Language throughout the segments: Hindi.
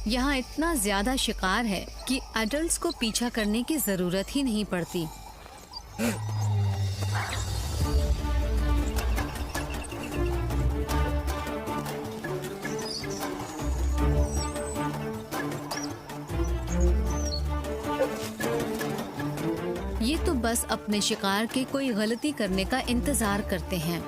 यहाँ इतना ज्यादा शिकार है कि एडल्ट्स को पीछा करने की जरूरत ही नहीं पड़ती। ये तो बस अपने शिकार के कोई गलती करने का इंतजार करते हैं।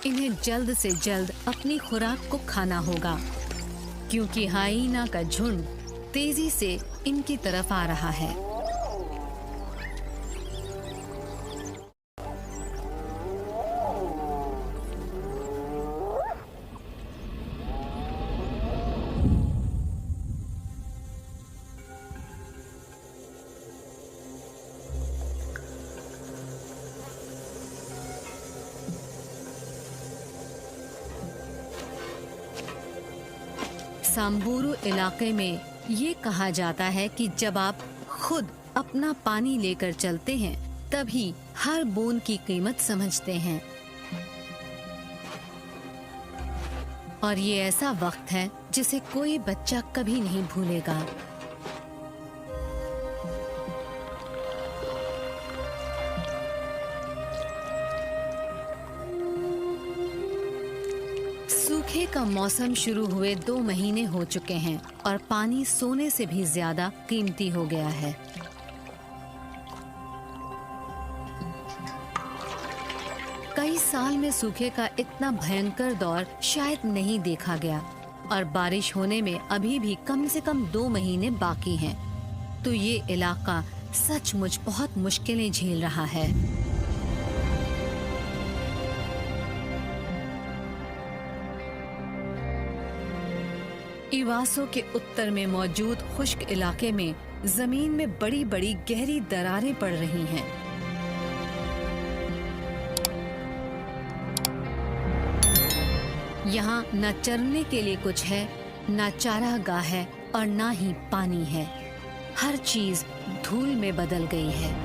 इन्हें जल्द से जल्द अपनी खुराक को खाना होगा, क्योंकि हाइना का झुंड तेजी से इनकी तरफ आ रहा है। सांबुरु इलाके में ये कहा जाता है कि जब आप खुद अपना पानी लेकर चलते हैं, तभी हर बूंद की कीमत समझते हैं। और ये ऐसा वक्त है जिसे कोई बच्चा कभी नहीं भूलेगा। सूखे का मौसम शुरू हुए 2 महीने हो चुके हैं और पानी सोने से भी ज्यादा कीमती हो गया है। कई साल में सूखे का इतना भयंकर दौर शायद नहीं देखा गया और बारिश होने में अभी भी कम से कम 2 महीने बाकी हैं। तो ये इलाका सचमुच बहुत मुश्किलें झेल रहा है। इवासो के उत्तर में मौजूद खुश्क इलाके में जमीन में बड़ी बड़ी गहरी दरारें पड़ रही हैं। यहाँ न चरने के लिए कुछ है, न चारागाह है और न ही पानी है। हर चीज धूल में बदल गई है।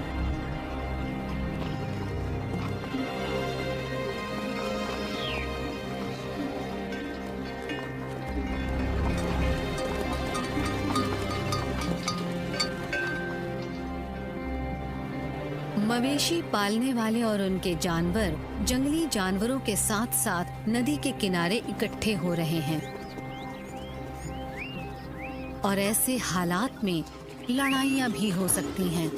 मवेशी पालने वाले और उनके जानवर जंगली जानवरों के साथ साथ नदी के किनारे इकट्ठे हो रहे हैं और ऐसे हालात में लड़ाइयाँ भी हो सकती हैं।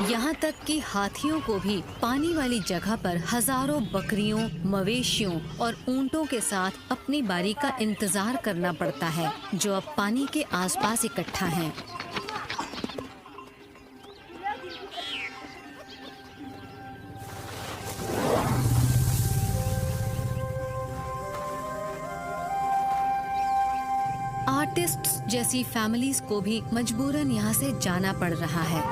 यहाँ तक कि हाथियों को भी पानी वाली जगह पर हजारों बकरियों, मवेशियों और ऊंटों के साथ अपनी बारी का इंतजार करना पड़ता है, जो अब पानी के आसपास इकट्ठा हैं। आर्टिस्ट्स जैसी फैमिलीज को भी मजबूरन यहाँ से जाना पड़ रहा है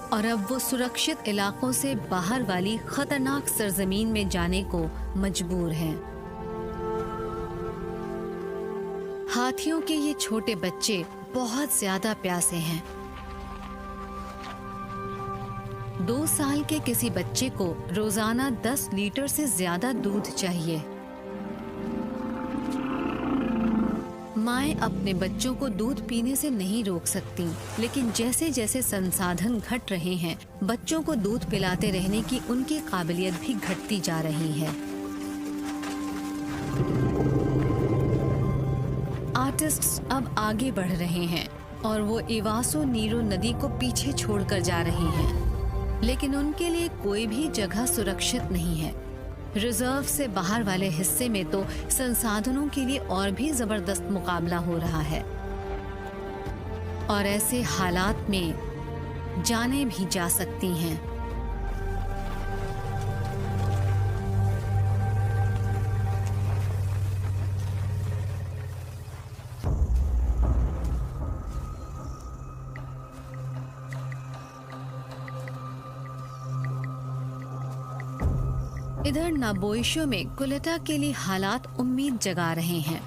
और अब वो सुरक्षित इलाकों से बाहर वाली खतरनाक सरजमीन में जाने को मजबूर हैं। हाथियों के ये छोटे बच्चे बहुत ज्यादा प्यासे हैं। 2 साल के किसी बच्चे को रोजाना 10 लीटर से ज्यादा दूध चाहिए। माएं अपने बच्चों को दूध पीने से नहीं रोक सकती, लेकिन जैसे जैसे संसाधन घट रहे हैं, बच्चों को दूध पिलाते रहने की उनकी काबिलियत भी घटती जा रही है। आर्टिस्ट्स अब आगे बढ़ रहे हैं और वो इवासो नीरो नदी को पीछे छोड़कर जा रहे हैं, लेकिन उनके लिए कोई भी जगह सुरक्षित नहीं है। रिजर्व से बाहर वाले हिस्से में तो संसाधनों के लिए और भी जबरदस्त मुकाबला हो रहा है और ऐसे हालात में जानें भी जा सकती हैं। इधर नाबोइशो में कुलेटा के लिए हालात उम्मीद जगा रहे हैं।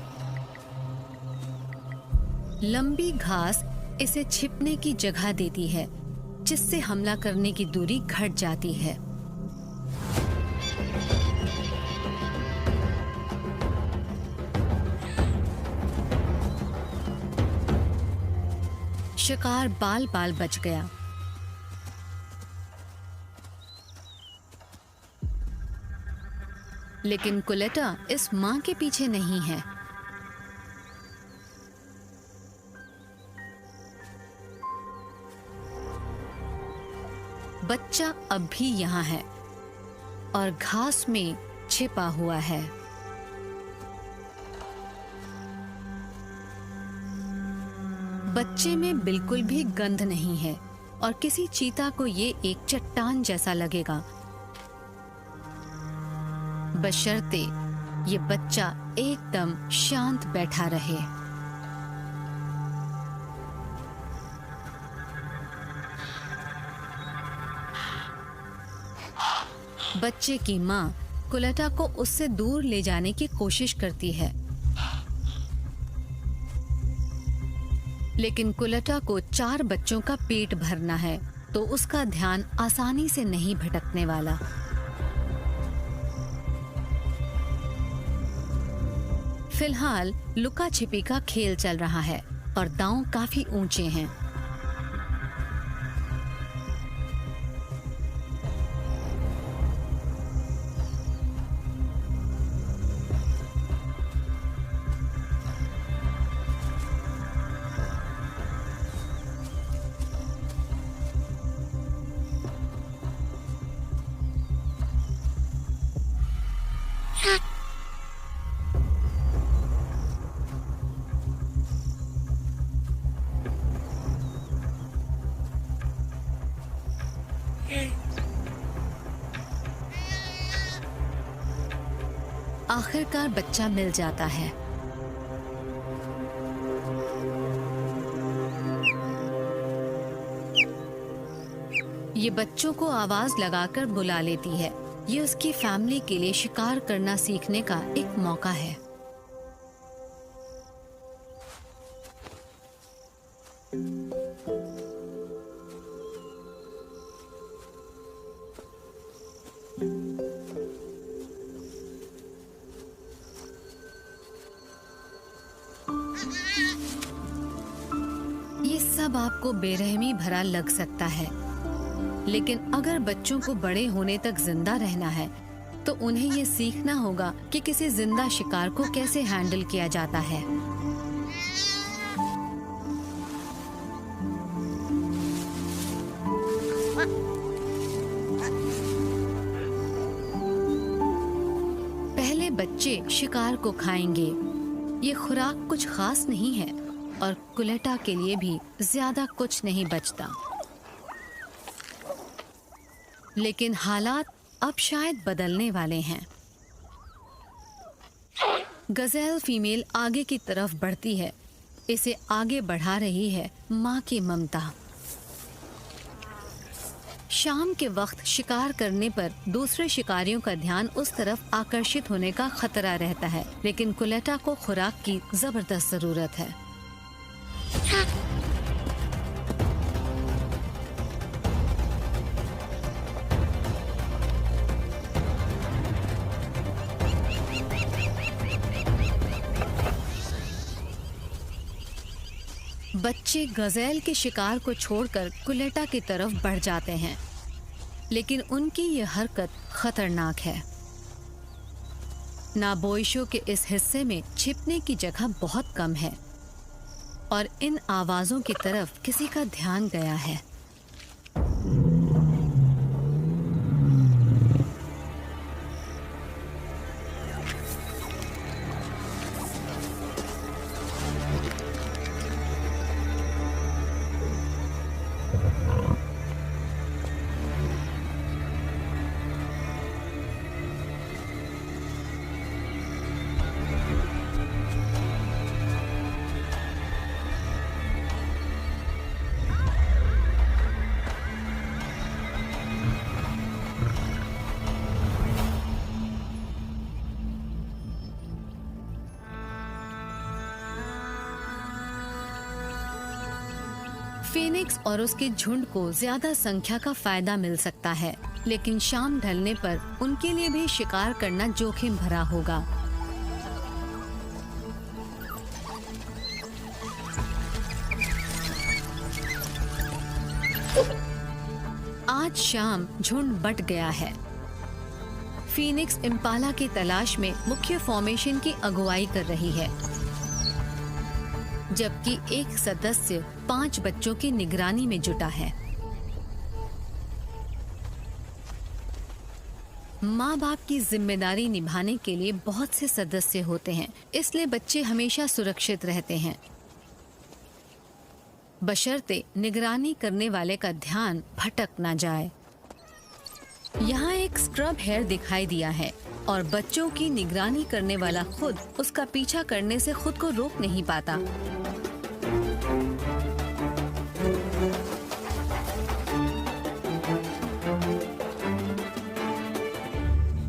लंबी घास इसे छिपने की जगह देती है, जिससे हमला करने की दूरी घट जाती है। शिकार बाल बाल बच गया। लेकिन कुलेटा इस मां के पीछे नहीं है। बच्चा अब भी यहाँ है और घास में छिपा हुआ है। बच्चे में बिल्कुल भी गंध नहीं है और किसी चीता को ये एक चट्टान जैसा लगेगा, बशर्ते ये बच्चा एकदम शांत बैठा रहे। बच्चे की मां कुलेटा को उससे दूर ले जाने की कोशिश करती है, लेकिन कुलेटा को 4 बच्चों का पेट भरना है, तो उसका ध्यान आसानी से नहीं भटकने वाला। फिलहाल लुका छिपी का खेल चल रहा है और दांव काफी ऊंचे हैं। आखिरकार बच्चा मिल जाता है। ये बच्चों को आवाज लगाकर बुला लेती है। ये उसकी फैमिली के लिए शिकार करना सीखने का एक मौका है। ये सब आपको बेरहमी भरा लग सकता है, लेकिन अगर बच्चों को बड़े होने तक जिंदा रहना है तो उन्हें ये सीखना होगा कि किसी जिंदा शिकार को कैसे हैंडल किया जाता है। पहले बच्चे शिकार को खाएंगे। ये खुराक कुछ खास नहीं है और कुलेटा के लिए भी ज्यादा कुछ नहीं बचता। लेकिन हालात अब शायद बदलने वाले हैं। गजेल फीमेल आगे की तरफ बढ़ती है। इसे आगे बढ़ा रही है मां की ममता। शाम के वक्त शिकार करने पर दूसरे शिकारियों का ध्यान उस तरफ आकर्षित होने का खतरा रहता है, लेकिन कुलेटा को खुराक की जबरदस्त जरूरत है। बच्चे गजेल के शिकार को छोड़कर कुलेटा की तरफ बढ़ जाते हैं, लेकिन उनकी यह हरकत खतरनाक है। नाबोइशो के इस हिस्से में छिपने की जगह बहुत कम है और इन आवाजों की तरफ किसी का ध्यान गया है। फीनिक्स और उसके झुंड को ज्यादा संख्या का फायदा मिल सकता है, लेकिन शाम ढलने पर उनके लिए भी शिकार करना जोखिम भरा होगा। आज शाम झुंड बट गया है। फीनिक्स इम्पाला की तलाश में मुख्य फॉर्मेशन की अगुवाई कर रही है, जबकि एक सदस्य 5 बच्चों की निगरानी में जुटा है। माँ बाप की जिम्मेदारी निभाने के लिए बहुत से सदस्य होते हैं, इसलिए बच्चे हमेशा सुरक्षित रहते हैं, बशर्ते निगरानी करने वाले का ध्यान भटक ना जाए। यहाँ एक स्क्रब हेयर दिखाई दिया है और बच्चों की निगरानी करने वाला खुद उसका पीछा करने से खुद को रोक नहीं पाता।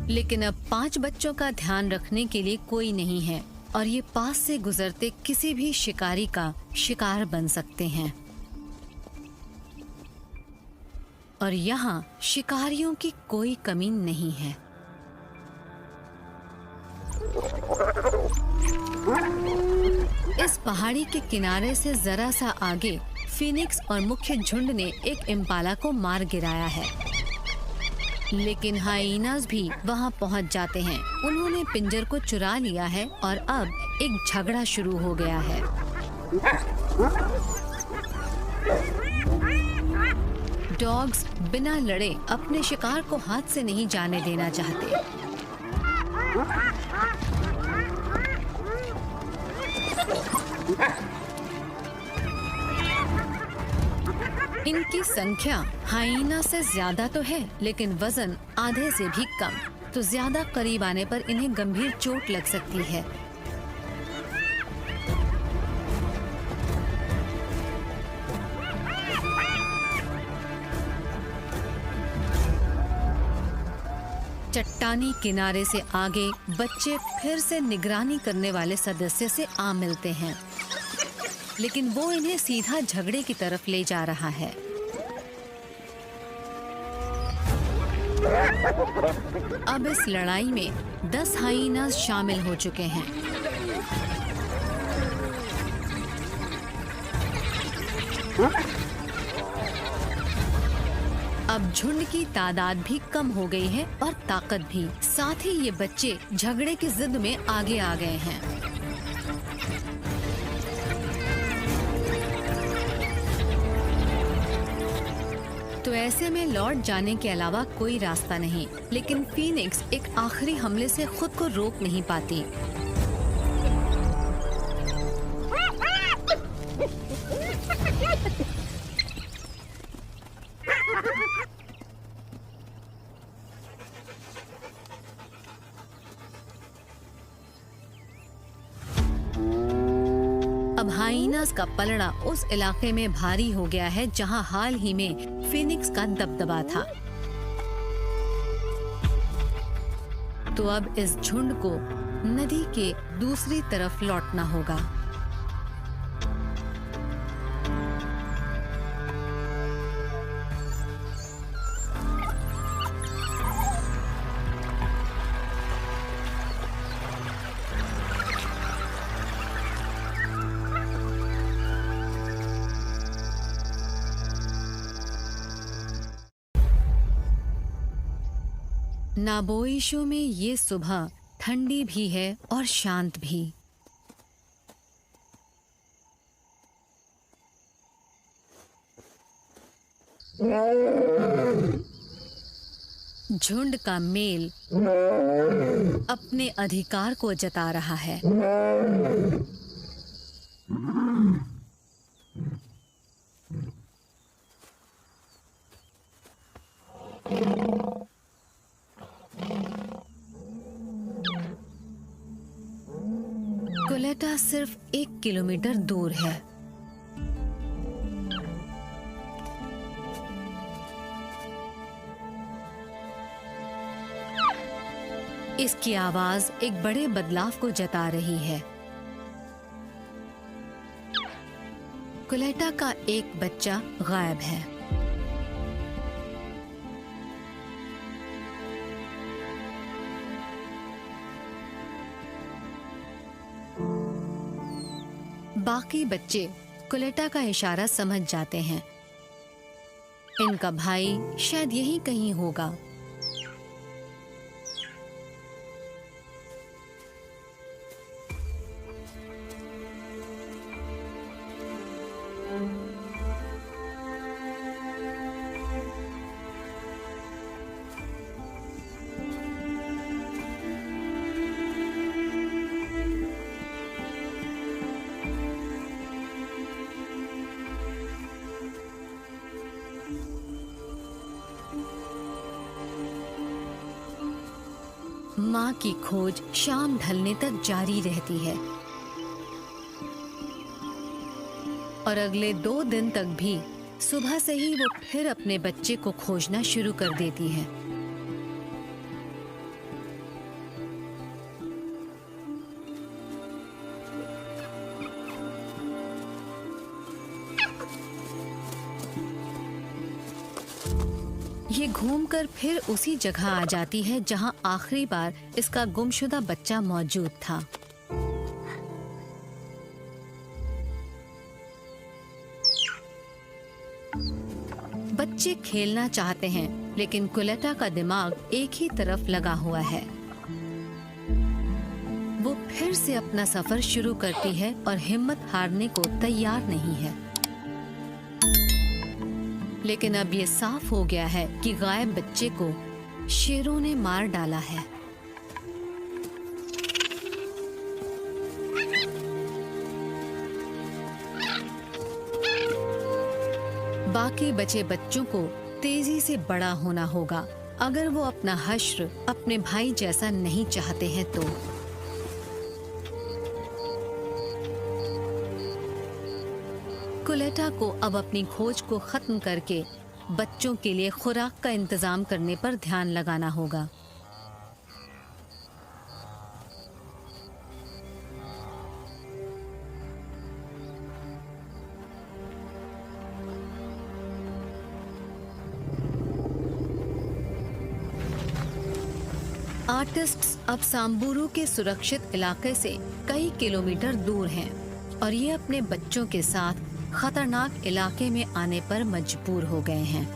लेकिन अब 5 बच्चों का ध्यान रखने के लिए कोई नहीं है और ये पास से गुजरते किसी भी शिकारी का शिकार बन सकते हैं। और यहाँ शिकारियों की कोई कमी नहीं है। इस पहाड़ी के किनारे से जरा सा आगे फीनिक्स और मुख्य झुंड ने एक इम्पाला को मार गिराया है, लेकिन हाइनास भी वहां पहुंच जाते हैं। उन्होंने पिंजर को चुरा लिया है और अब एक झगड़ा शुरू हो गया है। डॉग्स बिना लड़े अपने शिकार को हाथ से नहीं जाने देना चाहते। इनकी संख्या हाइना से ज्यादा तो है, लेकिन वजन आधे से भी कम, तो ज्यादा करीब आने पर इन्हें गंभीर चोट लग सकती है। चट्टानी किनारे से आगे बच्चे फिर से निगरानी करने वाले सदस्य से आ मिलते हैं, लेकिन वो इन्हें सीधा झगड़े की तरफ ले जा रहा है। अब इस लड़ाई में 10 हाइनास शामिल हो चुके हैं। अब झुंड की तादाद भी कम हो गई है और ताकत भी। साथ ही ये बच्चे झगड़े की जिद में आगे आ गए हैं। तो ऐसे में लौट जाने के अलावा कोई रास्ता नहीं, लेकिन फीनिक्स एक आखिरी हमले से खुद को रोक नहीं पाती। अब हाइनास का पलड़ा उस इलाके में भारी हो गया है जहां हाल ही में फीनिक्स का दबदबा था। तो अब इस झुंड को नदी के दूसरी तरफ लौटना होगा। नाबोइशो में ये सुबह ठंडी भी है और शांत भी। झुंड का मेल अपने अधिकार को जता रहा है। कोलेटा सिर्फ 1 किलोमीटर दूर है। इसकी आवाज एक बड़े बदलाव को जता रही है। कुलेटा का एक बच्चा गायब है। बाकी बच्चे कुलेटा का इशारा समझ जाते हैं। इनका भाई शायद यहीं कहीं होगा। माँ की खोज शाम ढलने तक जारी रहती है और अगले 2 दिन तक भी सुबह से ही वो फिर अपने बच्चे को खोजना शुरू कर देती है। ये घूमकर फिर उसी जगह आ जाती है जहां आखिरी बार इसका गुमशुदा बच्चा मौजूद था। बच्चे खेलना चाहते हैं, लेकिन कुलेटा का दिमाग एक ही तरफ लगा हुआ है। वो फिर से अपना सफर शुरू करती है और हिम्मत हारने को तैयार नहीं है। लेकिन अब ये साफ हो गया है कि गायब बच्चे को शेरों ने मार डाला है। बाकी बचे बच्चों को तेजी से बड़ा होना होगा अगर वो अपना हश्र अपने भाई जैसा नहीं चाहते हैं तो। कुलेटा को अब अपनी खोज को खत्म करके बच्चों के लिए खुराक का इंतजाम करने पर ध्यान लगाना होगा। आर्टिस्ट्स अब सांबुरू के सुरक्षित इलाके से कई किलोमीटर दूर हैं और ये अपने बच्चों के साथ खतरनाक इलाके में आने पर मजबूर हो गए हैं।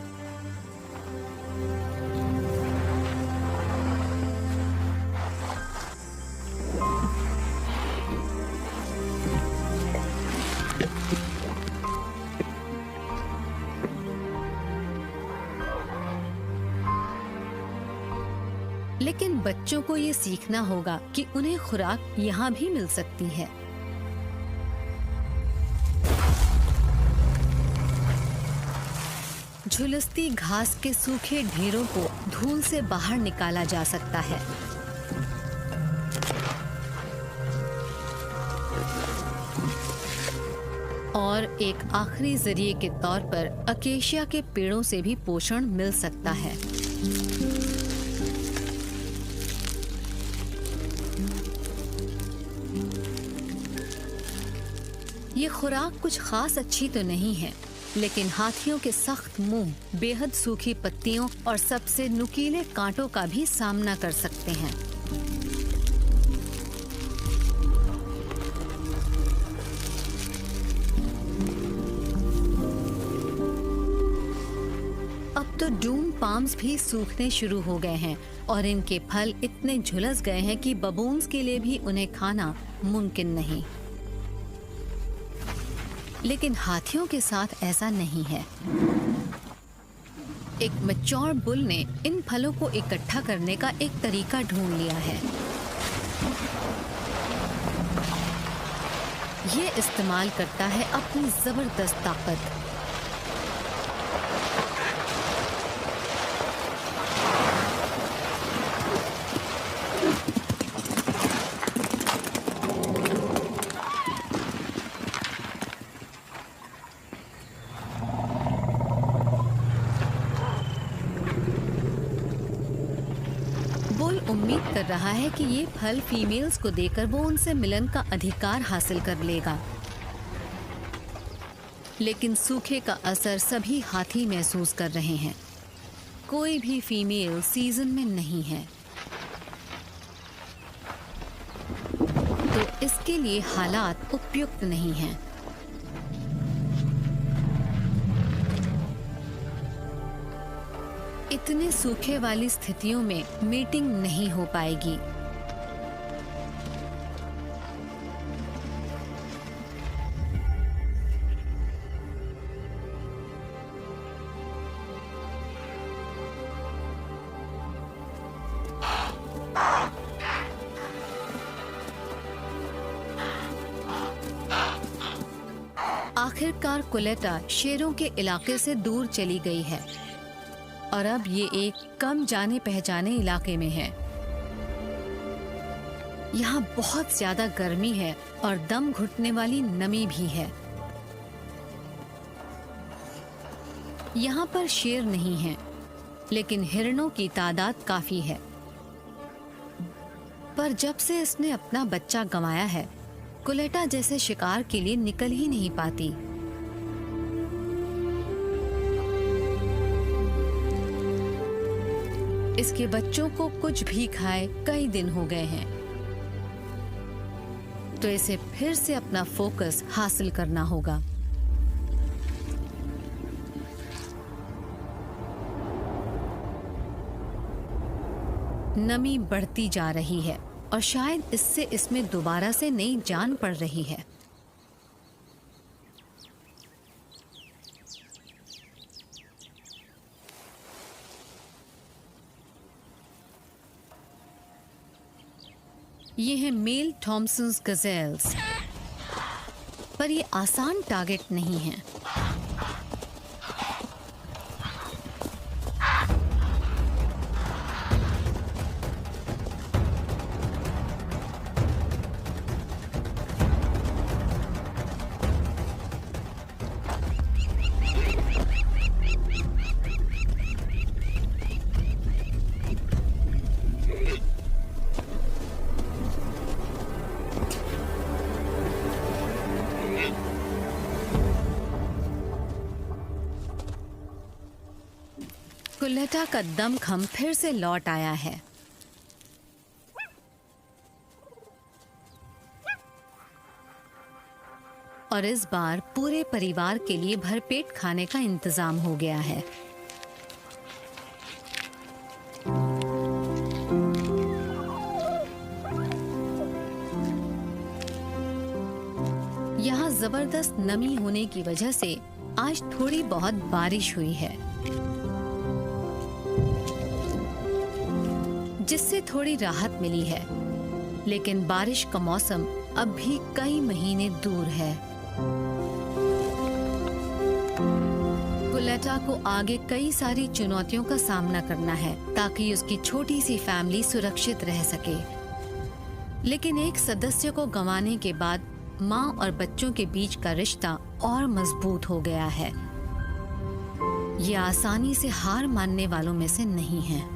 लेकिन बच्चों को ये सीखना होगा कि उन्हें खुराक यहाँ भी मिल सकती है। झुलसती घास के सूखे ढेरों को धूल से बाहर निकाला जा सकता है। और एक आखिरी जरिए के तौर पर अकेशिया के पेड़ों से भी पोषण मिल सकता है। ये खुराक कुछ खास अच्छी तो नहीं है, लेकिन हाथियों के सख्त मुंह बेहद सूखी पत्तियों और सबसे नुकीले कांटों का भी सामना कर सकते हैं। अब तो डूम पाम्स भी सूखने शुरू हो गए हैं और इनके फल इतने झुलस गए हैं कि बबून्स के लिए भी उन्हें खाना मुमकिन नहीं। लेकिन हाथियों के साथ ऐसा नहीं है। एक मैच्योर बुल ने इन फलों को इकट्ठा करने का एक तरीका ढूंढ लिया है। ये इस्तेमाल करता है अपनी जबरदस्त ताकत। उम्मीद कर रहा है कि ये फल फीमेल्स को देकर वो उनसे मिलन का अधिकार हासिल कर लेगा। लेकिन सूखे का असर सभी हाथी महसूस कर रहे हैं। कोई भी फीमेल सीजन में नहीं है, तो इसके लिए हालात उपयुक्त नहीं हैं। इतने सूखे वाली स्थितियों में मीटिंग नहीं हो पाएगी। आखिरकार कुलेटा शेरों के इलाके से दूर चली गई है और अब ये एक कम जाने पहचाने इलाके में है। यहाँ बहुत ज्यादा गर्मी है और दम घुटने वाली नमी भी है। यहाँ पर शेर नहीं है, लेकिन हिरणों की तादाद काफी है। पर जब से इसने अपना बच्चा गंवाया है, कुलेटा जैसे शिकार के लिए निकल ही नहीं पाती। इसके बच्चों को कुछ भी खाए कई दिन हो गए हैं, तो इसे फिर से अपना फोकस हासिल करना होगा। नमी बढ़ती जा रही है और शायद इससे इसमें दोबारा से नई जान पड़ रही है। ये है मेल थॉमसन्स गजेल्स, पर ये आसान टारगेट नहीं है। कुलेटा का दमखम फिर से लौट आया है। और इस बार पूरे परिवार के लिए भरपेट खाने का इंतजाम हो गया है। यहाँ जबरदस्त नमी होने की वजह से आज थोड़ी बहुत बारिश हुई है, जिससे थोड़ी राहत मिली है। लेकिन बारिश का मौसम अब भी कई महीने दूर है। कुलेटा को आगे कई सारी चुनौतियों का सामना करना है ताकि उसकी छोटी सी फैमिली सुरक्षित रह सके। लेकिन एक सदस्य को गंवाने के बाद माँ और बच्चों के बीच का रिश्ता और मजबूत हो गया है। ये आसानी से हार मानने वालों में से नहीं है।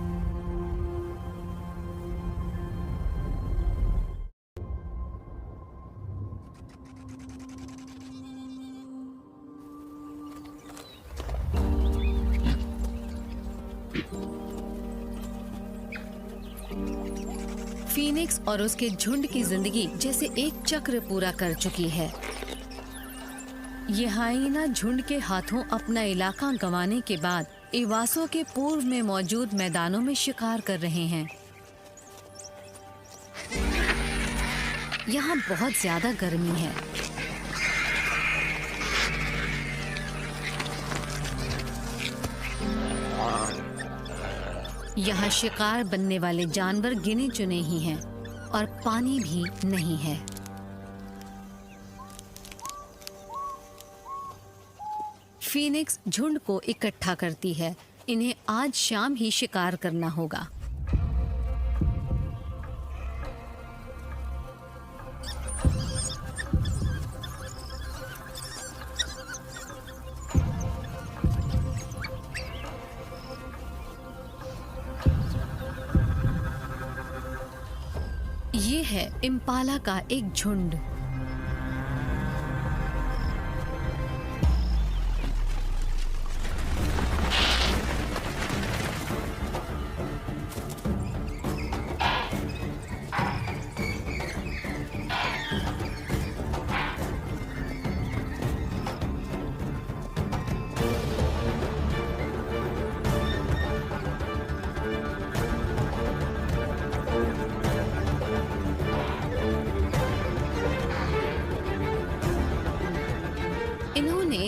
फीनिक्स और उसके झुंड की जिंदगी जैसे एक चक्र पूरा कर चुकी है। ये हाइना झुंड के हाथों अपना इलाका गंवाने के बाद इवासों के पूर्व में मौजूद मैदानों में शिकार कर रहे हैं। यहाँ बहुत ज्यादा गर्मी है। यहाँ शिकार बनने वाले जानवर गिने चुने ही हैं और पानी भी नहीं है। फीनिक्स झुंड को इकट्ठा करती है। इन्हें आज शाम ही शिकार करना होगा। ये है इम्पाला का एक झुंड।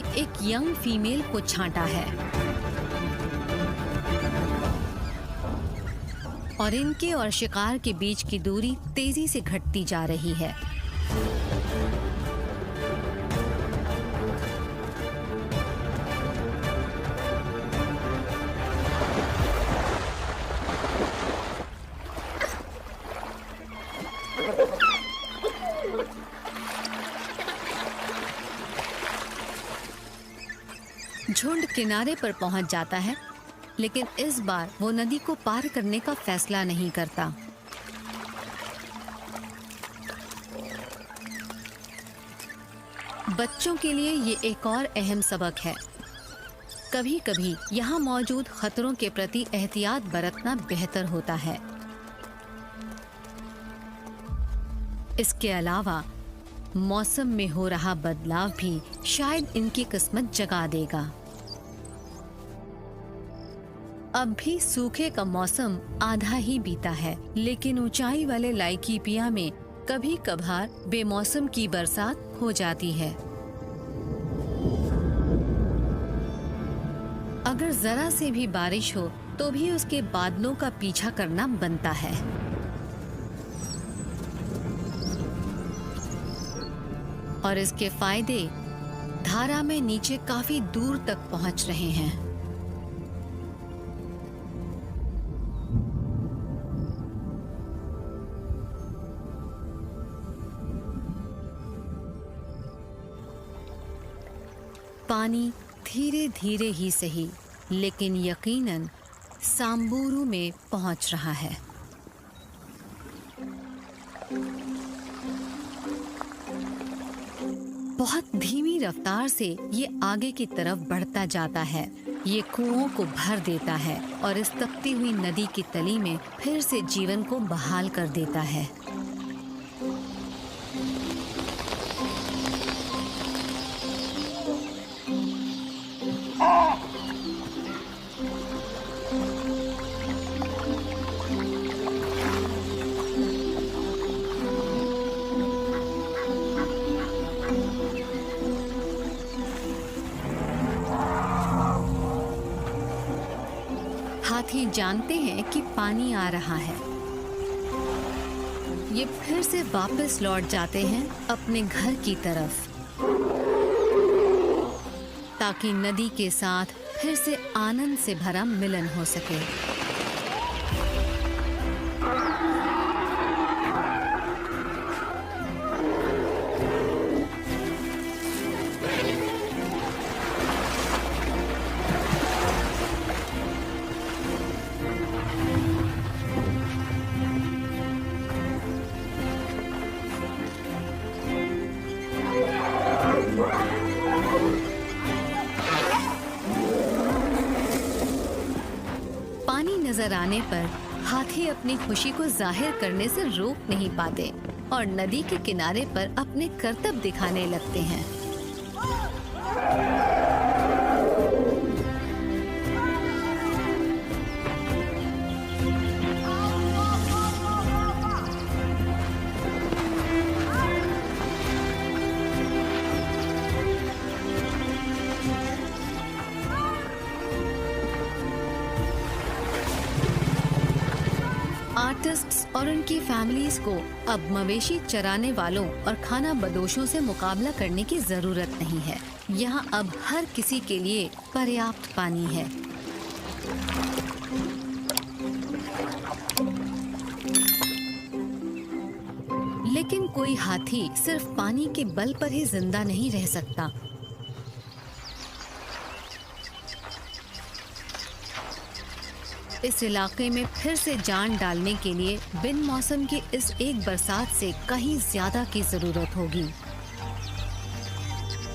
एक यंग फीमेल को छांटा है और इनके और शिकार के बीच की दूरी तेजी से घटती जा रही है। झुंड किनारे पर पहुंच जाता है, लेकिन इस बार वो नदी को पार करने का फैसला नहीं करता। बच्चों के लिए ये एक और अहम सबक है। कभी कभी यहाँ मौजूद खतरों के प्रति एहतियात बरतना बेहतर होता है। इसके अलावा मौसम में हो रहा बदलाव भी शायद इनकी किस्मत जगा देगा। अब भी सूखे का मौसम आधा ही बीता है, लेकिन ऊंचाई वाले लाइकीपिया में कभी कभार बेमौसम की बरसात हो जाती है। अगर जरा से भी बारिश हो तो भी उसके बादलों का पीछा करना बनता है। और इसके फायदे धारा में नीचे काफी दूर तक पहुंच रहे हैं। पानी धीरे धीरे ही सही, लेकिन यकीनन सांबुरू में पहुंच रहा है। बहुत धीमी रफ्तार से ये आगे की तरफ बढ़ता जाता है। ये कुओं को भर देता है और इस तपती हुई नदी की तली में फिर से जीवन को बहाल कर देता है। हाथी जानते हैं कि पानी आ रहा है। ये फिर से वापस लौट जाते हैं अपने घर की तरफ, ताकि नदी के साथ फिर से आनंद से भरा मिलन हो सके। पानी नजर आने पर हाथी अपनी खुशी को जाहिर करने से रोक नहीं पाते और नदी के किनारे पर अपने करतब दिखाने लगते हैं। आर्टिस्ट्स और उनकी फैमिलीज को अब मवेशी चराने वालों और खाना बदोशों से मुकाबला करने की जरूरत नहीं है। यहाँ अब हर किसी के लिए पर्याप्त पानी है। लेकिन कोई हाथी सिर्फ पानी के बल पर ही जिंदा नहीं रह सकता। इस इलाके में फिर से जान डालने के लिए बिन मौसम की इस एक बरसात से कहीं ज्यादा की जरूरत होगी।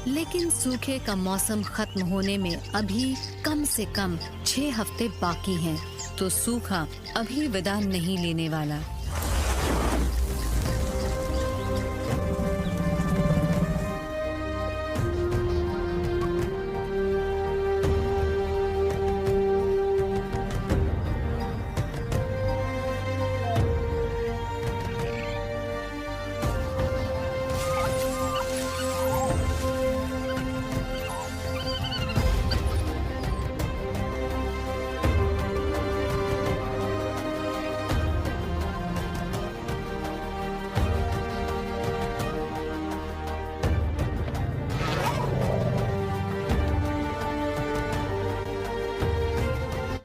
लेकिन सूखे का मौसम खत्म होने में अभी कम से कम 6 हफ्ते बाकी हैं, तो सूखा अभी विदा नहीं लेने वाला।